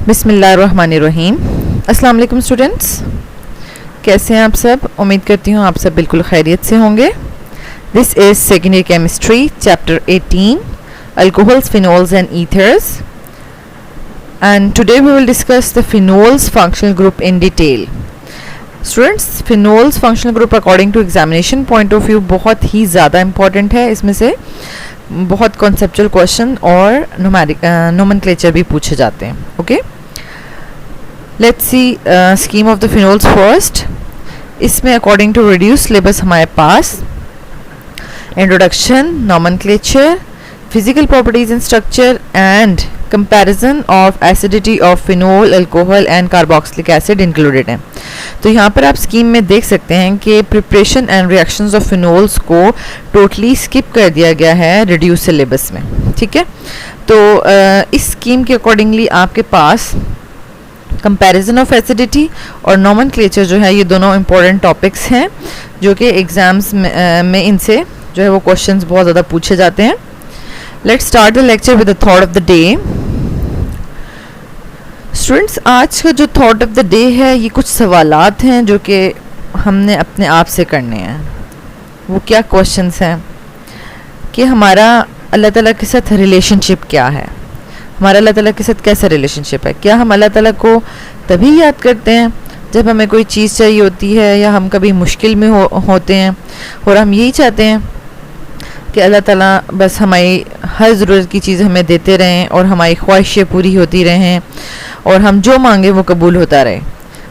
बिस्मिल्लाहिर्रहमानिर्रहीम। अस्सलाम वालेकुम स्टूडेंट्स, कैसे हैं आप सब। उम्मीद करती हूँ आप सब बिल्कुल खैरियत से होंगे। This is second year chemistry chapter 18 alcohols, phenols and ethers, and today we will discuss the phenols functional group in detail. Students, phenols functional group according to examination point of view बहुत ही ज़्यादा important है। इसमें से बहुत conceptual question और nomenclature भी पूछे जाते हैं। Okay, let's see scheme of the phenols first. इसमें अकॉर्डिंग टू रिड्यूस सिलेबस हमारे पास introduction, nomenclature, physical properties and structure and comparison of acidity of phenol, alcohol and carboxylic acid included है। तो यहाँ पर आप स्कीम में देख सकते हैं कि preparation and reactions of phenols को टोटली स्किप कर दिया गया है रिड्यूस सिलेबस में। ठीक है, तो इस स्कीम के अकॉर्डिंगली आपके पास कंपैरिजन ऑफ एसिडिटी और नोमेनक्लेचर जो है, ये दोनों इंपॉर्टेंट टॉपिक्स हैं जो कि एग्जाम्स में इनसे जो है वो क्वेश्चंस बहुत ज़्यादा पूछे जाते हैं। Let's start the lecture with the thought of the day. Students, आज का जो थॉट ऑफ द डे है, ये कुछ सवालात हैं जो कि हमने अपने आप से करने हैं। वो क्या क्वेश्चंस हैं कि हमारा अल्लाह ताला के साथ रिलेशनशिप क्या है, हमारा अल्लाह ताला के साथ कैसा रिलेशनशिप है। क्या हम अल्लाह ताला को तभी याद करते हैं जब हमें कोई चीज़ चाहिए होती है या हम कभी मुश्किल में होते हैं और हम यही चाहते हैं कि अल्लाह ताला बस हमारी हर ज़रूरत की चीज़ हमें देते रहें और हमारी ख्वाहिशें पूरी होती रहें और हम जो मांगे वो कबूल होता रहे।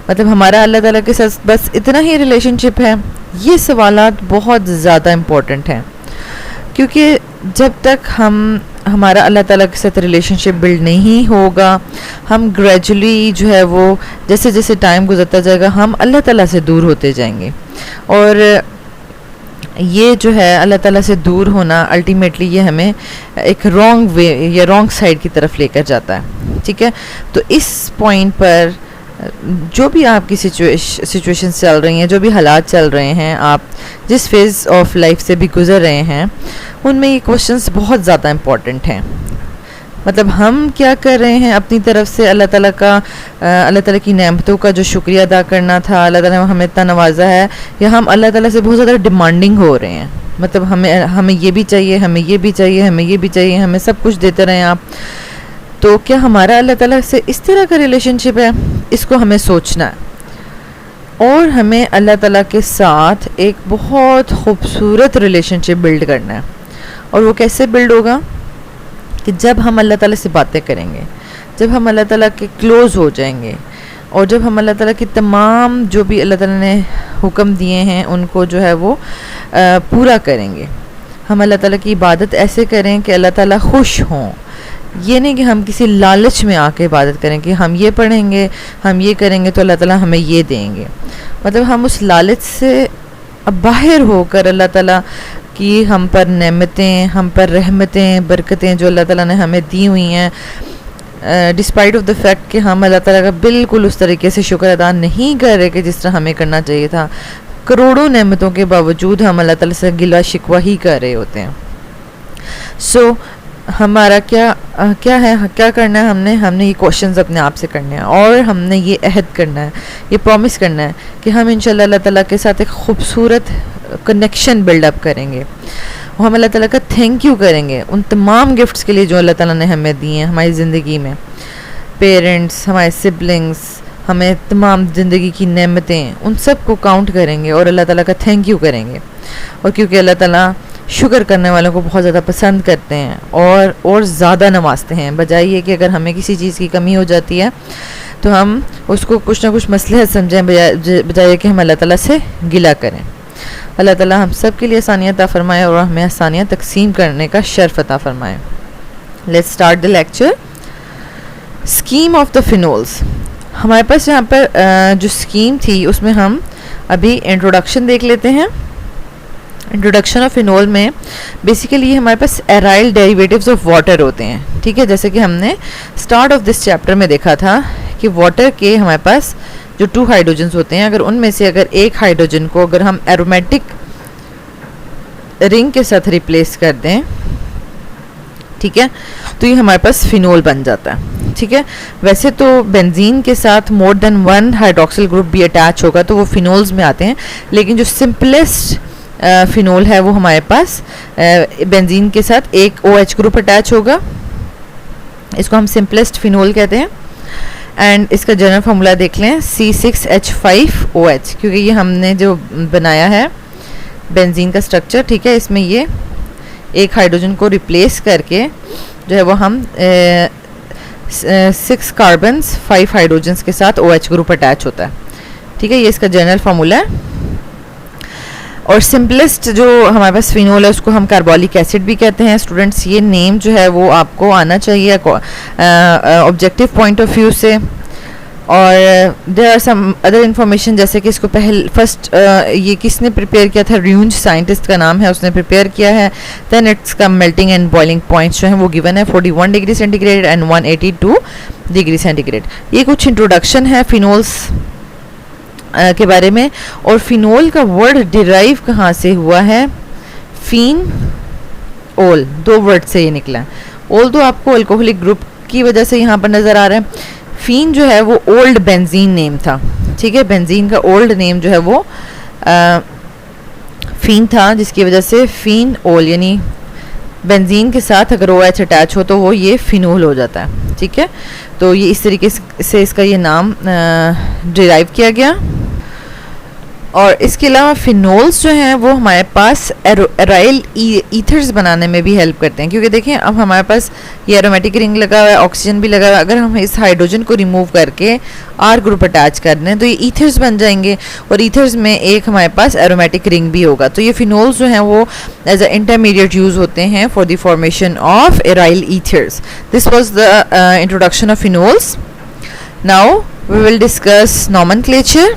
मतलब हमारा अल्लाह ताला के साथ बस इतना ही रिलेशनशिप है। ये सवालात बहुत ज़्यादा इम्पोर्टेंट हैं क्योंकि जब तक हमारा अल्लाह ताला के साथ रिलेशनशिप बिल्ड नहीं होगा, हम ग्रेजुअली जो है वो जैसे जैसे टाइम गुजरता जाएगा हम अल्लाह ताला से दूर होते जाएंगे। और ये जो है अल्लाह ताला से दूर होना अल्टीमेटली ये हमें एक रॉन्ग वे या रॉन्ग साइड की तरफ लेकर जाता है। ठीक है, तो इस पॉइंट पर जो भी आपकी सिचुएशन चल रही हैं, जो भी हालात चल रहे हैं, आप जिस फेज़ ऑफ लाइफ से भी गुज़र रहे हैं, उनमें ये क्वेश्चंस बहुत ज़्यादा इम्पॉर्टेंट हैं। मतलब हम क्या कर रहे हैं अपनी तरफ से अल्लाह ताला की नेमतों का जो शुक्रिया अदा करना था, अल्लाह ताला ने हमें इतना नवाजा है, या हम अल्लाह ताला से बहुत ज़्यादा डिमांडिंग हो रहे हैं। मतलब हमें ये भी चाहिए, हमें ये भी चाहिए, हमें ये भी चाहिए, हमें सब कुछ देते रहें आप। तो क्या हमारा अल्लाह ताला से इस तरह का रिलेशनशिप है, इसको हमें सोचना है और हमें अल्लाह ताला के साथ एक बहुत खूबसूरत रिलेशनशिप बिल्ड करना है। और वो कैसे बिल्ड होगा कि जब हम अल्लाह ताला से बातें करेंगे, जब हम अल्लाह ताला के क्लोज़ हो जाएंगे और जब हम अल्लाह ताला की तमाम जो भी अल्लाह ताला ने हुक्म दिए हैं उनको जो है वो पूरा करेंगे। हम अल्लाह ताला की इबादत ऐसे करें कि अल्लाह ताला खुश हों। ये नहीं कि हम किसी लालच में आके इबादत करें कि हम ये पढ़ेंगे, हम ये करेंगे तो अल्लाह ताला हमें ये देंगे। मतलब हम उस लालच से अब बाहर होकर अल्लाह ताला कि हम पर नेमतें, हम पर रहमतें, बरकतें जो अल्लाह ताला ने हमें दी हुई हैं, डिस्पाइट ऑफ द फैक्ट कि हम अल्लाह ताला का बिल्कुल उस तरीके से शुक्र अदा नहीं कर रहे कि जिस तरह हमें करना चाहिए था। करोड़ों नेमतों के बावजूद हम अल्लाह ताला से गिला शिकवा ही कर रहे होते हैं। सो हमारा क्या है, क्या करना है, हमने ये क्वेश्चंस अपने आप से करने हैं और हमने ये अहद करना है, ये प्रॉमिस करना है कि हम इंशाल्लाह अल्लाह ताला के साथ एक खूबसूरत कनेक्शन बिल्डअप करेंगे और हम अल्लाह ताला का थैंक यू करेंगे उन तमाम गिफ्ट्स के लिए जो अल्लाह ताला ने हमें दिए हैं हमारी ज़िंदगी में। पेरेंट्स, हमारे सिबलिंग्स, हमें तमाम ज़िंदगी की नेमतें, उन सब को काउंट करेंगे और अल्लाह ताला का थैंक यू करेंगे। और क्योंकि अल्लाह ताला शुक्र करने वालों को बहुत ज़्यादा पसंद करते हैं और ज़्यादा नवाजते हैं, बजाय ये कि अगर हमें किसी चीज़ की कमी हो जाती है तो हम उसको कुछ ना कुछ मसलहत समझें, बजाय कि हम अल्लाह ताला से गिला करें। अल्लाह ताला हम सब के लिए आसानियाँ अता फरमाए और हमें आसानियाँ तकसीम करने का शर्फ अता फरमाए। Let's start the lecture. Scheme of the phenols. हमारे पास यहाँ पर जो स्कीम थी उसमें हम अभी इंट्रोडक्शन देख लेते हैं। इंट्रोडक्शन ऑफ फिनोल में बेसिकली हमारे पास एराइल डेरिवेटिव्स ऑफ वाटर होते हैं। ठीक है, जैसे कि हमने स्टार्ट ऑफ दिस चैप्टर में देखा था कि वाटर के हमारे पास जो 2 हाइड्रोजन्स होते हैं, अगर उनमें से अगर एक हाइड्रोजन को अगर हम एरोमेटिक रिंग के साथ रिप्लेस कर दें, ठीक है, तो ये हमारे पास फिनोल बन जाता है। ठीक है, वैसे तो बेंजीन के साथ more than one hydroxyl group भी अटैच होगा तो वो फिनोल्स में आते हैं, लेकिन जो सिंपलेस्ट फिनोल है वो हमारे पास बेंजीन के साथ एक OH ग्रुप अटैच होगा, इसको हम सिंपलेस्ट फिनोल कहते हैं। एंड इसका जनरल फार्मूला देख लें C6H5OH, क्योंकि ये हमने जो बनाया है बेंजीन का स्ट्रक्चर, ठीक है, इसमें ये एक हाइड्रोजन को रिप्लेस करके जो है वो हम 6 कार्बन्स 5 हाइड्रोजन्स के साथ OH ग्रुप अटैच होता है। ठीक है, ये इसका जनरल फार्मूला है। और सिंपलेस्ट जो हमारे पास फिनोल है उसको हम कार्बोलिक एसिड भी कहते हैं। स्टूडेंट्स, ये नेम जो है वो आपको आना चाहिए ऑब्जेक्टिव पॉइंट ऑफ व्यू से। और there are some other information, जैसे कि इसको फर्स्ट ये किसने प्रिपेयर किया था, र्यूंज साइंटिस्ट का नाम है, उसने प्रिपेयर किया है। देन इट्स का मेल्टिंग एंड बॉइलिंग पॉइंट्स जो है वो गिवन है 41 degree centigrade and 182 degree centigrade. ये कुछ इंट्रोडक्शन है फिनोल्स के बारे में। और फिनोल का वर्ड डिराइव कहाँ से हुआ है, फीन ओल, 2 वर्ड से ये निकला है। ओल तो आपको अल्कोहलिक ग्रुप की वजह से यहाँ पर नज़र आ रहा है। फीन जो है वो ओल्ड बेंजीन नेम था। ठीक है, बेंजीन का ओल्ड नेम जो है वो फीन था, जिसकी वजह से फीन ओल, यानी बेंजीन के साथ अगर OH अटैच हो तो वो ये फिनोल हो जाता है। ठीक है, तो ये इस तरीके से इसका ये नाम डिराइव किया गया। और इसके अलावा फिनोल्स जो हैं वो हमारे पास एराइल ईथर्स बनाने में भी हेल्प करते हैं, क्योंकि देखें अब हमारे पास ये एरोमेटिक रिंग लगा हुआ है, ऑक्सीजन भी लगा हुआ है। अगर हम इस हाइड्रोजन को रिमूव करके R ग्रुप अटैच कर दें तो ये ईथर्स बन जाएंगे, और ईथर्स में एक हमारे पास एरोमेटिक रिंग भी होगा। तो ये फिनोल्स जो हैं वो एज अ इंटरमीडिएट यूज़ होते हैं for the formation of aryl ethers. This was the introduction of phenols. Now we will discuss nomenclature.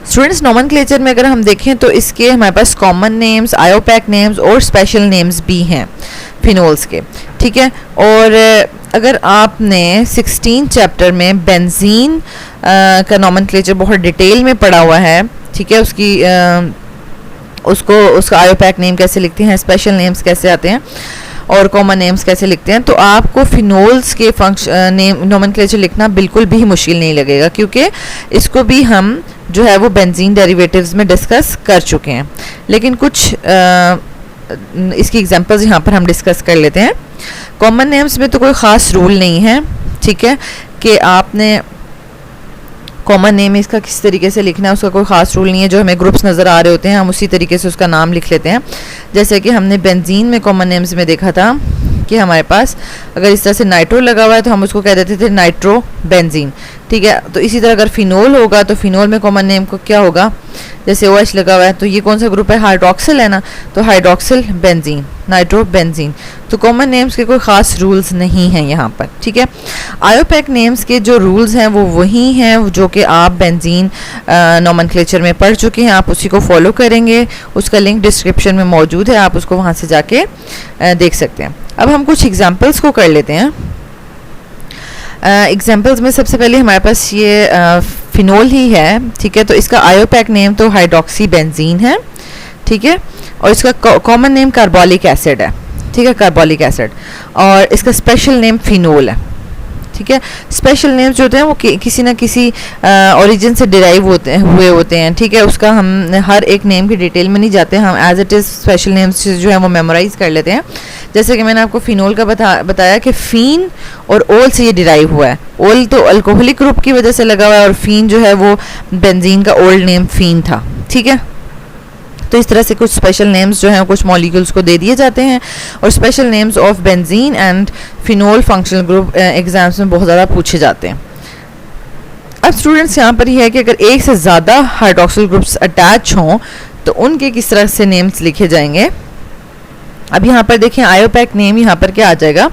Students, nomenclature में अगर हम देखें तो इसके हमारे पास कॉमन नेम्स, आयोपैक नेम्स और स्पेशल नेम्स भी हैं फिनोल्स के। ठीक है, और अगर आपने 16 चैप्टर में बेंजीन का नॉमेनक्लेचर बहुत डिटेल में पढ़ा हुआ है, ठीक है, उसका आयोपैक नेम कैसे लिखते हैं, स्पेशल नेम्स कैसे आते हैं और कॉमन नेम्स कैसे लिखते हैं, तो आपको फिनोल्स के नेम नॉमेनक्लेचर लिखना बिल्कुल भी मुश्किल नहीं लगेगा, क्योंकि इसको भी हम जो है वो बेंजीन डेरिवेटिव्स में डिस्कस कर चुके हैं। लेकिन कुछ इसकी एग्जांपल्स यहाँ पर हम डिस्कस कर लेते हैं। कॉमन नेम्स में तो कोई ख़ास रूल नहीं है, ठीक है, कि आपने कॉमन नेम इसका किस तरीके से लिखना है, उसका कोई ख़ास रूल नहीं है। जो हमें ग्रुप्स नज़र आ रहे होते हैं हम उसी तरीके से उसका नाम लिख लेते हैं। जैसे कि हमने बेंजीन में कॉमन नेम्स में देखा था कि हमारे पास अगर इस तरह से नाइट्रो लगा हुआ है तो हम उसको कह देते थे नाइट्रो बेंजीन। ठीक है, तो इसी तरह अगर फिनोल होगा तो फिनोल में कॉमन नेम को क्या होगा, जैसे OH लगा हुआ है तो ये कौन सा ग्रुप है, हाइड्रोक्सिल है ना, तो हाइड्रोक्सिल बेंजीन, नाइट्रो बेंजीन। तो कॉमन नेम्स के कोई ख़ास रूल्स नहीं हैं यहाँ पर। ठीक है, आयोपैक नेम्स के जो रूल्स हैं वो वही हैं जो कि आप बेंजीन नॉमेनक्लेचर में पढ़ चुके हैं, आप उसी को फॉलो करेंगे। उसका लिंक डिस्क्रिप्शन में मौजूद है, आप उसको वहाँ से जाके देख सकते हैं। अब हम कुछ एग्जाम्पल्स को कर लेते हैं। एग्जाम्पल्स में सबसे पहले हमारे पास ये फिनोल ही है। ठीक है, तो इसका आयोपैक नेम तो हाइड्रोक्सी बेंजीन है। ठीक है, और इसका कॉमन नेम कार्बोलिक एसिड है। ठीक है, कार्बोलिक एसिड, और इसका स्पेशल नेम फिनोल है। ठीक है, स्पेशल नेम्स जो होते हैं वो किसी ना किसी ओरिजिन से डिराइव हुए होते हैं। ठीक है, उसका हम हर एक नेम की डिटेल में नहीं जाते, हम as it is special names जो है वो मेमोराइज कर लेते हैं। जैसे कि मैंने आपको फिनोल का बताया कि फीन और ओल से ये डिराइव हुआ है। ओल तो अल्कोहलिक ग्रुप की वजह से लगा हुआ है और फीन जो है वो बेंजीन का ओल्ड नेम फीन था। ठीक है, तो इस तरह से कुछ स्पेशल नेम्स जो हैं कुछ मॉलिक्यूल्स को दे दिए जाते हैं, और special names of benzene and phenol functional group exams में बहुत ज़्यादा पूछे जाते हैं। अब स्टूडेंट्स, यहाँ पर यह है कि अगर एक से ज़्यादा हाइड्रोक्सिल ग्रुप्स अटैच हों तो उनके किस तरह से नेम्स लिखे जाएंगे। अब यहाँ पर देखें, आयोपैक नेम यहाँ पर क्या आ जाएगा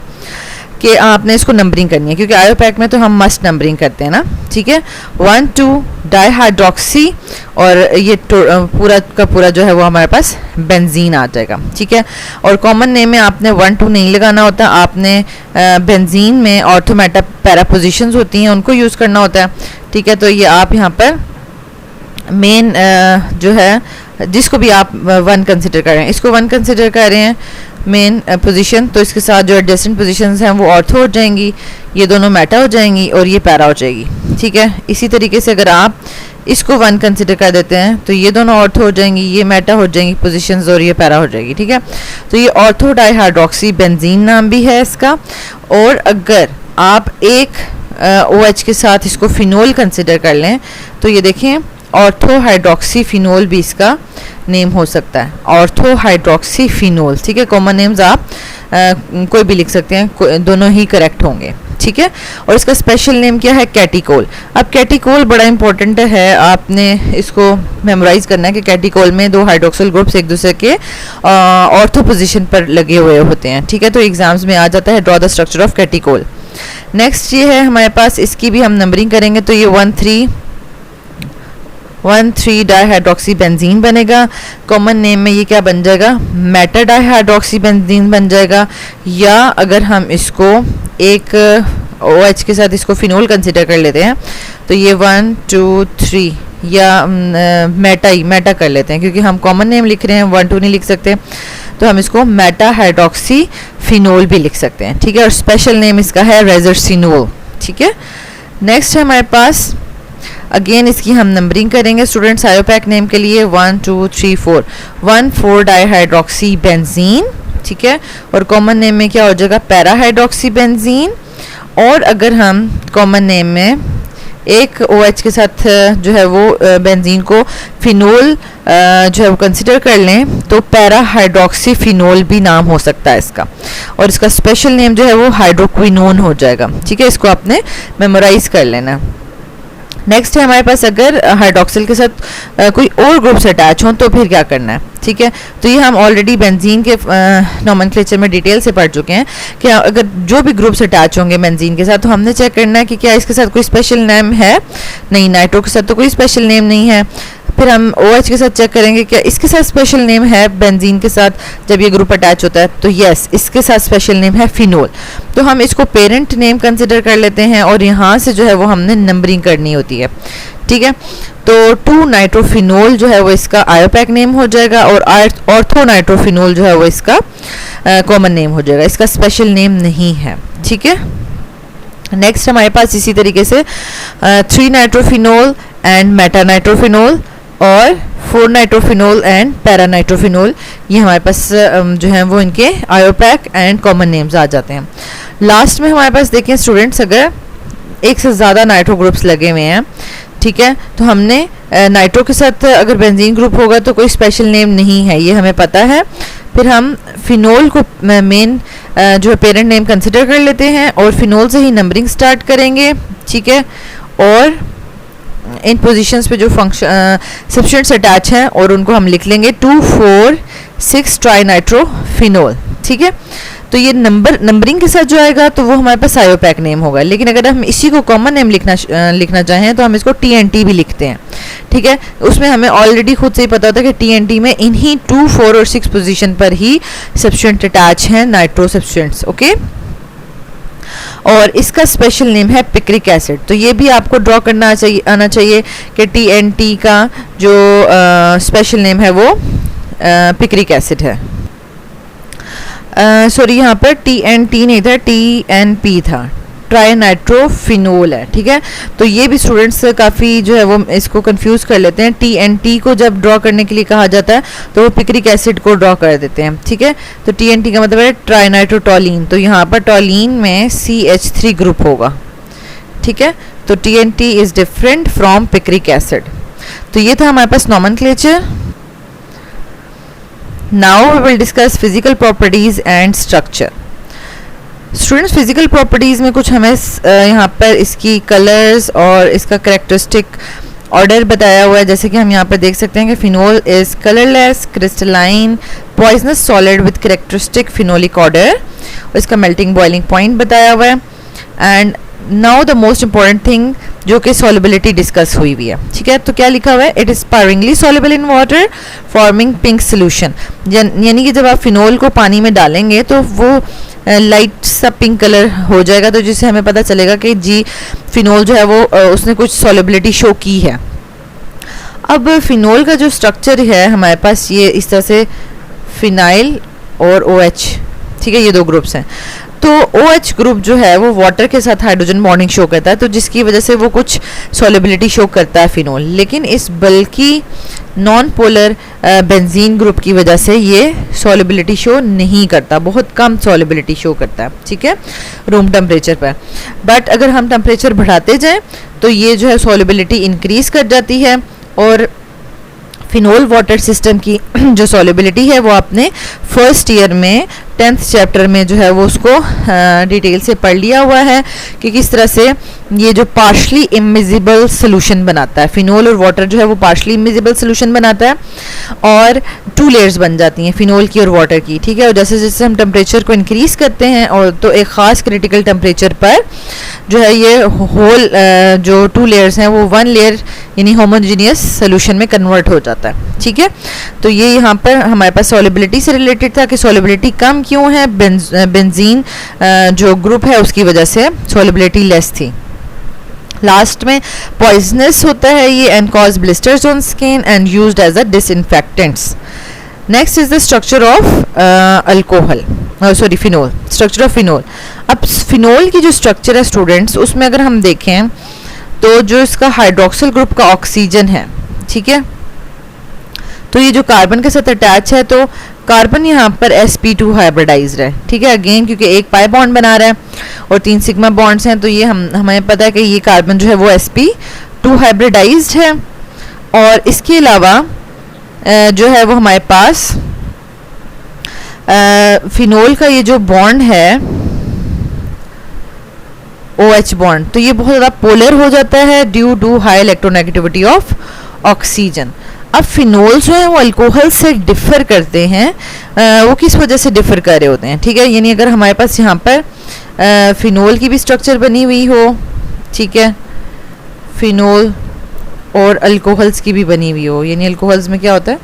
कि आपने इसको नंबरिंग करनी है, क्योंकि आयोपैक में तो हम मस्ट नंबरिंग करते हैं ना। ठीक है, 1 2 डाईहाइड्रोक्सी, और ये पूरा का पूरा जो है वो हमारे पास बेंजीन आ जाएगा। ठीक है, और कॉमन नेम में आपने 1 2 नहीं लगाना होता, आपने बेंजीन में ऑर्थोमेटा पैरापोजिशंस होती हैं उनको यूज़ करना होता है। ठीक है, तो ये आप यहाँ पर मेन जो है जिसको भी आप 1 कंसिडर कर रहे हैं, इसको 1 कंसिडर कर रहे हैं, मेन पोजीशन, तो इसके साथ जो एडजेसेंट पोजीशंस हैं वो ऑर्थो हो जाएंगी, ये दोनों मेटा हो जाएंगी और ये पैरा हो जाएगी। ठीक है, इसी तरीके से अगर आप इसको 1 कंसिडर कर देते हैं तो ये दोनों ऑर्थो हो जाएंगी, ये मेटा हो जाएंगी पोजीशंस और ये पैरा हो जाएगी। ठीक है, तो ये ऑर्थो डाइहाइड्रोक्सी बेंजीन नाम भी है इसका। और अगर आप एक OH के साथ इसको फिनोल कंसिडर कर लें तो ये देखें ऑर्थो हाइड्रोक्सी फिनोल भी इसका नेम हो सकता है, ऑर्थो हाइड्रोक्सी फिनोल। ठीक है, कॉमन नेम्स आप कोई भी लिख सकते हैं, दोनों ही करेक्ट होंगे। ठीक है, और इसका स्पेशल नेम क्या है, कैटिकोल। अब कैटिकोल बड़ा इंपॉर्टेंट है, आपने इसको मेमोराइज करना है कि कैटिकोल में 2 हाइड्रोक्सिल ग्रुप्स एक दूसरे के ऑर्थो पोजीशन पर लगे हुए होते हैं। ठीक है, तो एग्जाम्स में आ जाता है draw the structure of catechol. Next ये है हमारे पास, इसकी भी हम नंबरिंग करेंगे तो ये 1,3 डाइहाइड्रोक्सी बेंजीन बनेगा। कॉमन नेम में ये क्या बन जाएगा, मेटा डाइहाइड्रोक्सी बेंजीन बन जाएगा। या अगर हम इसको एक OH के साथ इसको फिनोल कंसिडर कर लेते हैं तो ये 1 2 3 या मेटा कर लेते हैं, क्योंकि हम कॉमन नेम लिख रहे हैं, 1 2 नहीं लिख सकते, तो हम इसको मेटा हाइड्रोक्सी फिनोल भी लिख सकते हैं। ठीक है, और स्पेशल नेम इसका है रेजरसिनोल। ठीक है, नेक्स्ट है हमारे पास, अगेन इसकी हम नंबरिंग करेंगे स्टूडेंट्स आयोपैक नेम के लिए 1 2 3 4 1,4 डाइहाइड्रोक्सी बेंजीन। ठीक है, और कॉमन नेम में क्या हो जाएगा, पैरा हाइड्रोक्सी बेंजीन। और अगर हम कॉमन नेम में एक OH के साथ जो है वो बेंजीन को फिनोल जो है वो कंसिडर कर लें तो पैरा हाइड्रोक्सी फिनोल भी नाम हो सकता है इसका, और इसका स्पेशल नेम जो है वो हाइड्रोक्विनोन हो जाएगा। ठीक है, इसको आपने मेमोराइज कर लेना। नेक्स्ट है हमारे पास, अगर हाइड्रोक्सिल के साथ कोई और ग्रुप्स अटैच हों तो फिर क्या करना है। ठीक है, तो ये हम ऑलरेडी बेंजीन के नोमेनक्लेचर में डिटेल से पढ़ चुके हैं कि अगर जो भी ग्रुप्स अटैच होंगे बेंजीन के साथ तो हमने चेक करना है कि क्या इसके साथ कोई स्पेशल नेम है। नहीं, नाइट्रो के साथ तो कोई स्पेशल नेम नहीं है। फिर हम OH के साथ चेक करेंगे क्या इसके साथ स्पेशल नेम है बेंजीन के साथ जब ये ग्रुप अटैच होता है, तो यस इसके साथ स्पेशल नेम है फिनोल। तो हम इसको पेरेंट नेम कंसिडर कर लेते हैं और यहाँ से जो है वो हमने नंबरिंग करनी होती है। ठीक है, तो 2 नाइट्रोफिनोल जो है वो इसका आयोपैक नेम हो जाएगा और ऑर्थो नाइट्रोफिनोल जो है वो इसका कॉमन नेम हो जाएगा, इसका स्पेशल नेम नहीं है। ठीक है, नेक्स्ट हमारे पास इसी तरीके से 3 नाइट्रोफिनोल एंड मेटा नाइट्रोफिनोल और 4 नाइट्रोफिनोल एंड पैरा नाइट्रोफिनोल, ये हमारे पास जो है वो इनके आयोपैक एंड कॉमन नेम्स आ जाते हैं। लास्ट में हमारे पास देखें स्टूडेंट्स, अगर एक से ज़्यादा नाइट्रो ग्रुप्स लगे हुए हैं, ठीक है, तो हमने नाइट्रो के साथ अगर बेंजीन ग्रुप होगा तो कोई स्पेशल नेम नहीं है, ये हमें पता है। फिर हम फिनोल को मेन जो है पेरेंट नेम कंसिडर कर लेते हैं और फिनोल से ही नंबरिंग स्टार्ट करेंगे। ठीक है, और इन पोजीशंस पे जो फंक्शन सब्स्टिट्यूएंट्स अटैच हैं और उनको हम लिख लेंगे 2 4 6 ट्राइनाइट्रोफिनोल। ठीक है, तो ये नंबरिंग के साथ जो आएगा तो वो हमारे पास आयोपैक नेम होगा, लेकिन अगर हम इसी को कॉमन नेम लिखना चाहें तो हम इसको TNT भी लिखते हैं। ठीक है, उसमें हमें ऑलरेडी खुद से ही पता होता है कि TNT में इन्हीं 2 4 और 6 पोजीशन पर ही सब्स्टिट्यूएंट अटैच हैं, नाइट्रो सब्स्टिट्यूएंट्स। ओके, और इसका स्पेशल नेम है पिक्रिक एसिड। तो ये भी आपको ड्रॉ करना आना चाहिए कि TNT का जो स्पेशल नेम है वो पिक्रिक एसिड है। सॉरी, यहाँ पर TNT नहीं था, TNP था, ट्राइनाइट्रोफिनोल है। ठीक है, तो ये भी स्टूडेंट्स काफ़ी जो है वो इसको कंफ्यूज कर लेते हैं। TNT को जब ड्रॉ करने के लिए कहा जाता है तो वो पिक्रिक एसिड को ड्रॉ कर देते हैं। ठीक है, तो TNT का मतलब है ट्राइनाइट्रोटोलिन, तो यहाँ पर टोलिन में CH3 ग्रुप होगा। ठीक है, तो TNT is different from picric acid. तो ये था हमारे पास nomenclature. Now we will discuss physical properties and structure. Students, physical properties में कुछ हमें यहाँ पर इसकी कलर्स और इसका करेक्टरिस्टिक ऑर्डर बताया हुआ है। जैसे कि हम यहाँ पर देख सकते हैं कि phenol is colourless, crystalline, poisonous solid with characteristic phenolic order, और इसका मेल्टिंग बॉइलिंग पॉइंट बताया हुआ है। And now the most important thing जो कि सॉल्युबिलिटी डिस्कस हुई है। ठीक है, तो क्या लिखा हुआ है, it is sparingly soluble in water forming pink solution, यानी कि जब आप फिनोल को पानी में डालेंगे तो वो लाइट सा पिंक कलर हो जाएगा, तो जिससे हमें पता चलेगा कि जी फिनोल जो है वो उसने कुछ सॉल्युबिलिटी शो की है। अब फिनोल का जो स्ट्रक्चर है हमारे पास ये इस तरह से फिनाइल और OH, ठीक है, ये 2 ग्रुप्स हैं। तो OH ग्रुप जो है वो वाटर के साथ हाइड्रोजन बॉन्डिंग शो करता है, तो जिसकी वजह से वो कुछ सॉलिबिलिटी शो करता है फिनोल, लेकिन इस बल्कि नॉन पोलर बेंजीन ग्रुप की वजह से ये सॉलिबिलिटी शो नहीं करता, बहुत कम सॉलिबिलिटी शो करता है, ठीक है, रूम टेम्परेचर पर। बट अगर हम टेम्परेचर बढ़ाते जाएं तो ये जो है सॉलिबिलिटी इंक्रीज कर जाती है, और फिनोल वाटर सिस्टम की जो सॉलिबिलिटी है वो आपने फर्स्ट ईयर में 10th चैप्टर में जो है वो उसको डिटेल से पढ़ लिया हुआ है कि किस तरह से ये जो पार्शली इमिजिबल सोल्यूशन बनाता है, फिनोल और वाटर जो है वो पार्शली इमिजिबल सोल्यूशन बनाता है, और 2 लेयर्स बन जाती हैं फिनोल की और वाटर की, ठीक है। और जैसे जैसे हम टेम्परेचर को इंक्रीज करते हैं और तो एक ख़ास क्रिटिकल टेम्परेचर पर जो है ये होल जो 2 लेयर्स हैं वो 1 लेयर यानी होमोजीनियस सोल्यूशन में कन्वर्ट हो जाता है, ठीक है। तो ये यहाँ पर हमारे पास सॉलिबिलिटी से रिलेटेड था कि सॉलिबिलिटी कम क्यों है, बेंजीन जो ग्रुप है उसकी वजह से सॉलिबिलिटी लेस थी। लास्ट में पॉइजनस होता है ये and cause blisters on skin and used as a disinfectants. Next is the structure of alcohol, sorry phenol, structure of phenol. अब फिनोल की जो स्ट्रक्चर है स्टूडेंट्स, उसमें अगर हम देखें तो जो इसका हाइड्रोक्सिल ग्रुप का ऑक्सीजन है, ठीक है, तो ये जो कार्बन के साथ अटैच है तो कार्बन यहाँ पर sp2 हाइब्रिडाइज्ड है, ठीक है, अगेन क्योंकि एक पाई बॉन्ड बना रहा है और 3 सिग्मा बॉन्ड्स हैं, तो ये हमें पता है कि ये कार्बन जो है वो sp2 हाइब्रिडाइज्ड है। और इसके अलावा जो है वो हमारे पास फिनोल का ये जो बॉन्ड है OH बॉन्ड, तो ये बहुत ज़्यादा पोलर हो जाता है due to high electronegativity of oxygen. अब फिनोल जो है वो अल्कोहल से डिफ़र करते हैं, वो किस वजह से डिफ़र कर रहे होते हैं, ठीक है, यानी अगर हमारे पास यहाँ पर फिनोल की भी स्ट्रक्चर बनी हुई हो, ठीक है, फिनोल और अल्कोहल्स की भी बनी हुई हो, यानी अल्कोहल्स में क्या होता है,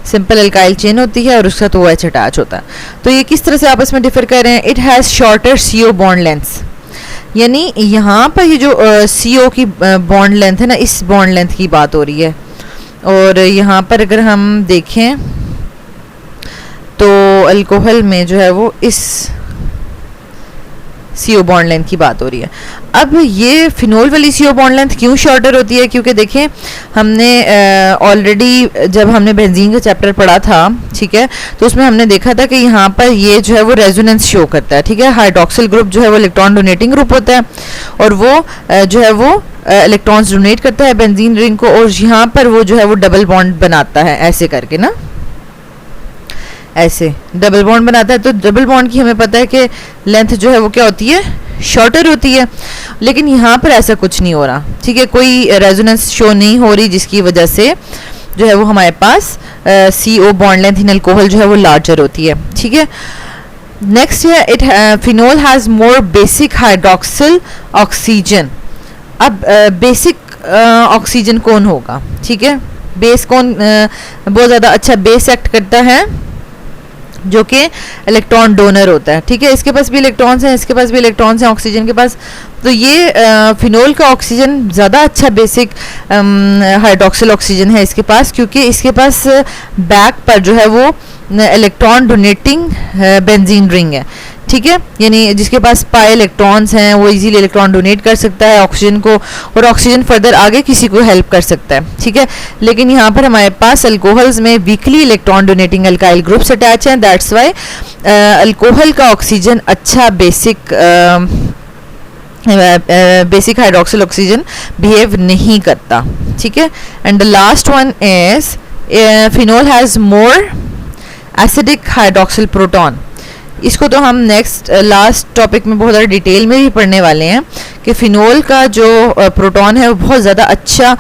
सिंपल अल्काइल चेन होती है और उसका तो OH अटैच होता है, तो ये किस तरह से आपस में डिफ़र कर रहे हैं, it has shorter CO bond lengths, यानी यहाँ पर ये जो CO की बॉन्ड लेंथ है ना, इस बॉन्ड लेंथ की बात हो रही है। और यहाँ पर अगर हम देखें तो अल्कोहल में जो है वो इस CO बॉन्ड लेंथ की बात हो रही है। अब ये फिनोल वाली CO बॉन्ड लेंथ क्यों शॉर्टर होती है, क्योंकि देखें हमने ऑलरेडी जब हमने बेंजीन का चैप्टर पढ़ा था, ठीक है, तो उसमें हमने देखा था कि यहाँ पर ये जो है वो रेजोनेंस शो करता है, ठीक है, हाइड्रोक्सिल ग्रुप जो है वो इलेक्ट्रॉन डोनेटिंग ग्रुप होता है और वो जो है वो इलेक्ट्रॉन्स डोनेट करता है बेंजीन रिंग को, और यहाँ पर वो जो है वो डबल बॉन्ड बनाता है ऐसे करके ना, ऐसे डबल बॉन्ड बनाता है। तो डबल बॉन्ड की हमें पता है कि लेंथ जो है वो क्या होती है, शॉर्टर होती है, लेकिन यहाँ पर ऐसा कुछ नहीं हो रहा, ठीक है, कोई रेजोनेंस शो नहीं हो रही, जिसकी वजह से जो है वो हमारे पास CO bond length in alcohol जो है वो लार्जर होती है, ठीक है। नेक्स्ट है it phenol has more basic hydroxyl oxygen. अब बेसिक ऑक्सीजन कौन होगा, ठीक है, बेस कौन बहुत ज़्यादा अच्छा बेस एक्ट करता है, जो कि इलेक्ट्रॉन डोनर होता है, ठीक है, इसके पास भी इलेक्ट्रॉन्स हैं, इसके पास भी इलेक्ट्रॉन्स हैं ऑक्सीजन के पास, तो ये फिनोल का ऑक्सीजन ज़्यादा अच्छा बेसिक हाइड्रोक्सिल ऑक्सीजन है इसके पास, क्योंकि इसके पास बैक पर जो है वो इलेक्ट्रॉन डोनेटिंग बेंजीन रिंग है, ठीक है, यानी जिसके पास पाई इलेक्ट्रॉन्स हैं वो इजीली इलेक्ट्रॉन डोनेट कर सकता है ऑक्सीजन को, और ऑक्सीजन फर्दर आगे किसी को हेल्प कर सकता है, ठीक है। लेकिन यहाँ पर हमारे पास अल्कोहल्स में weekly electron donating alkyl groups attach हैं, दैट्स वाई अल्कोहल का ऑक्सीजन अच्छा बेसिक हाइड्रोक्सिल ऑक्सीजन बिहेव नहीं करता, ठीक है। And the last one is phenol has more acidic hydroxyl proton. इसको तो हम नेक्स्ट लास्ट टॉपिक में बहुत ज़्यादा डिटेल में भी पढ़ने वाले हैं कि फिनोल का जो प्रोटॉन है वो बहुत ज़्यादा अच्छा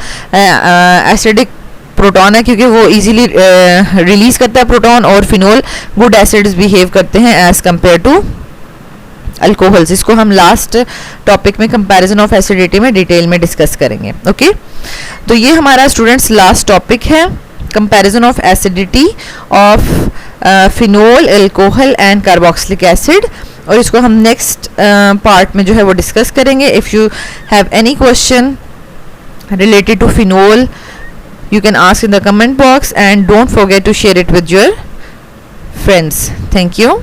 एसिडिक प्रोटॉन है, क्योंकि वो इजीली रिलीज करता है प्रोटॉन, और फिनोल गुड एसिड्स बिहेव करते हैं एज कंपेयर टू अल्कोहल्स। इसको हम लास्ट टॉपिक में कंपैरिजन ऑफ एसिडिटी में डिटेल में डिस्कस करेंगे, ओके। तो ये हमारा स्टूडेंट्स लास्ट टॉपिक है, comparison of acidity of phenol, alcohol and carboxylic acid, और इसको हम नेक्स्ट पार्ट में जो है वो डिस्कस करेंगे। If you have any question related to phenol, you can ask in the comment box, and don't forget to share it with your friends, thank you.